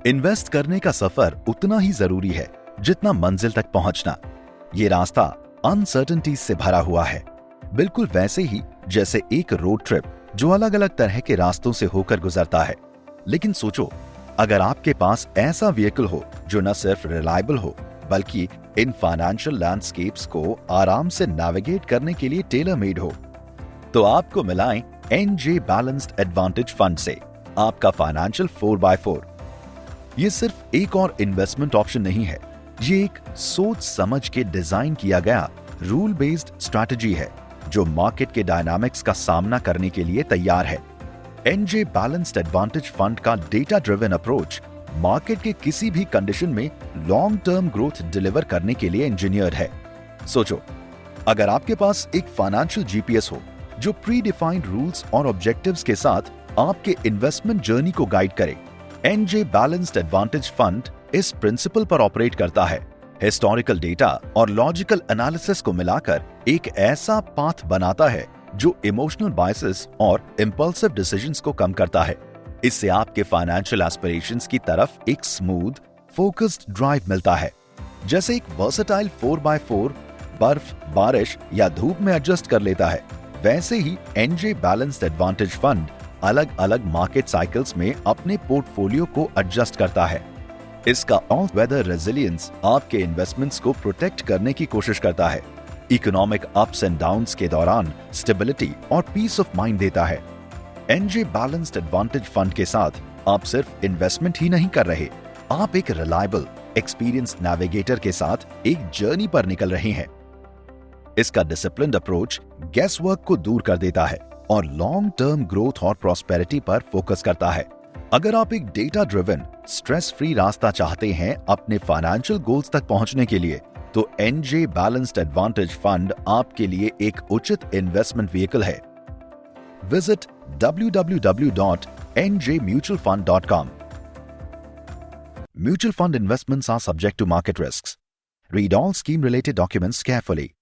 Invest करने का सफर उतना ही जरूरी है जितना मंजिल तक पहुंचना। ये रास्ता अनसर्टेनिटीज से भरा हुआ है, बिल्कुल वैसे ही जैसे एक रोड ट्रिप जो अलग अलग तरह के रास्तों से होकर गुजरता है। लेकिन सोचो, अगर आपके पास ऐसा व्हीकल हो जो न सिर्फ रिलायबल हो बल्कि इन फाइनेंशियल लैंडस्केप्स को आराम से नेविगेट करने के लिए टेलर मेड हो, तो आपको मिलाएं एनजे बैलेंस्ड एडवांटेज फंड से आपका फाइनेंशियल 4x4। ये सिर्फ एक और इन्वेस्टमेंट ऑप्शन नहीं है, ये एक सोच समझ के डिजाइन किया गया रूल बेस्ड स्ट्रैटेजी है जो मार्केट के डायनामिक्स का सामना करने के लिए तैयार है। एनजे बैलेंस्ड एडवांटेज फंड का डेटा ड्रिवन अप्रोच मार्केट के किसी भी कंडीशन में लॉन्ग टर्म ग्रोथ डिलीवर करने के लिए इंजीनियर्ड है। सोचो, अगर आपके पास एक फाइनेंशियल जीपीएस हो जो प्री डिफाइंड रूल्स और ऑब्जेक्टिव्स के साथ आपके इन्वेस्टमेंट जर्नी को गाइड करे, एनजे बैलेंस्ड एडवांटेज फंड इस प्रिंसिपल पर ऑपरेट करता है। हिस्टोरिकल डेटा और लॉजिकल एनालिसिस को मिलाकर एक ऐसा पाथ बनाता है जो इमोशनल बायसेस और इंपल्सिव डिसीजंस को कम करता है। इससे आपके फाइनेंशियल एस्पिरेशंस की तरफ एक स्मूथ फोकस्ड ड्राइव मिलता है। जैसे एक वर्सेटाइल 4x4 बर्फ, बारिश या धूप में एडजस्ट कर लेता है, वैसे ही एनजे बैलेंस्ड एडवांटेज फंड अलग अलग मार्केट साइकिल्स में अपने पोर्टफोलियो को एडजस्ट करता है। इसका ऑल वेदर रेजिलियंस आपके इन्वेस्टमेंट्स को प्रोटेक्ट करने की कोशिश करता है, इकोनॉमिक अप्स एंड डाउन्स के दौरान स्टेबिलिटी और पीस ऑफ माइंड देता है। एनजे बैलेंस्ड एडवांटेज फंड के साथ आप सिर्फ इन्वेस्टमेंट ही नहीं कर रहे, आप एक रिलायबल एक्सपीरियंस्ड नेविगेटर के साथ एक जर्नी पर निकल रहे हैं। इसका डिसिप्लिन्ड अप्रोच गेस वर्क को दूर कर देता है और लॉन्ग टर्म ग्रोथ और प्रॉस्पेरिटी पर फोकस करता है। अगर आप एक डेटा ड्रिवन स्ट्रेस फ्री रास्ता चाहते हैं अपने फाइनेंशियल गोल्स तक पहुंचने के लिए, तो एनजे बैलेंस्ड एडवांटेज फंड आपके लिए एक उचित इन्वेस्टमेंट व्हीकल है। Visit www.njmutualfund.com. Mutual fund investments are subject to market risks. Read all scheme related documents carefully.